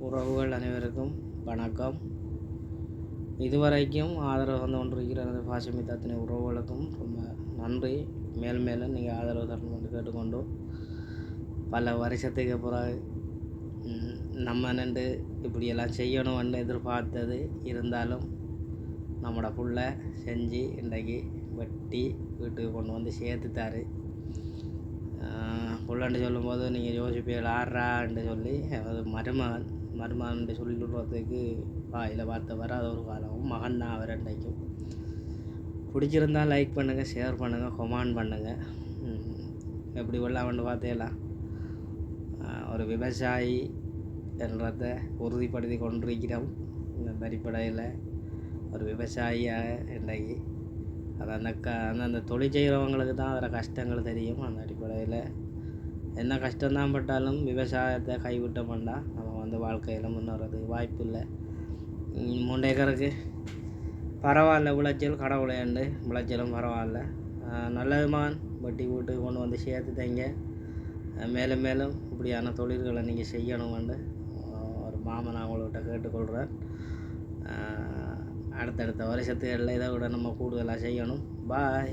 உறவுகள் அனைவருக்கும் வணக்கம். இதுவரைக்கும் ஆதரவு வந்து கொண்டிருக்கிற எனது பாசமிக்க அத்தனை உறவுகளுக்கும் ரொம்ப நன்றி. மேலும் மேலும் நீங்கள் ஆதரவு தரணும் என்று கேட்டுக்கொண்டு, பல வருஷத்துக்கு பிறகு நம்ம நின்று இப்படியெல்லாம் செய்யணும்னு எதிர்பார்த்தது இருந்தாலும் நம்மளோட புள்ள செஞ்சு இன்றைக்கு வெட்டி வீட்டுக்கு கொண்டு வந்து சேர்த்துட்டாரு. புள்ளன்னு சொல்லும்போது நீங்கள் யோசிப்பீர்கள் ஆடுறான்னு சொல்லி, அது மருமகன் சொல்லிடுறதுக்கு வாயில் வார்த்தை வராத ஒரு காலமும் மகன் தான் அவர். அன்றைக்கும் பிடிச்சிருந்தால் லைக் பண்ணுங்கள், ஷேர் பண்ணுங்கள், கமெண்ட் பண்ணுங்கள். எப்படி வெள்ளாமன்னு பார்த்தேலாம் ஒரு விவசாயி என்றதை உறுதிப்படுத்தி கொண்டிருக்கிறோம். இந்த அடிப்படையில் ஒரு விவசாயியாக இன்றைக்கு அது அந்த தொழில் செய்கிறவங்களுக்கு தான் அதில் கஷ்டங்கள் தெரியும். அந்த அடிப்படையில் என்ன கஷ்டம்தான் பட்டாலும் விவசாயத்தை கைவிட்டோம்னா நம்ம வந்து வாழ்க்கையில் முன்னேறதுக்கு வாய்ப்பு இல்லை. 3 ஏக்கருக்கு பரவாயில்ல, விளைச்சல் கடவுளையாண்டு விளைச்சலும் பரவாயில்ல. நல்லதுமான் வெட்டி வீட்டுக்கு கொண்டு வந்து சேர்த்துட்டீங்க. மேலும் மேலும் இப்படியான தொழில்களை நீங்கள் செய்யணும்னு ஒரு மாமன் அவங்கள்கிட்ட கேட்டுக்கொள்கிறேன். அடுத்தடுத்த வருஷத்துகளில் இதை விட நம்ம கூடுதலாக செய்யணும். பாய்.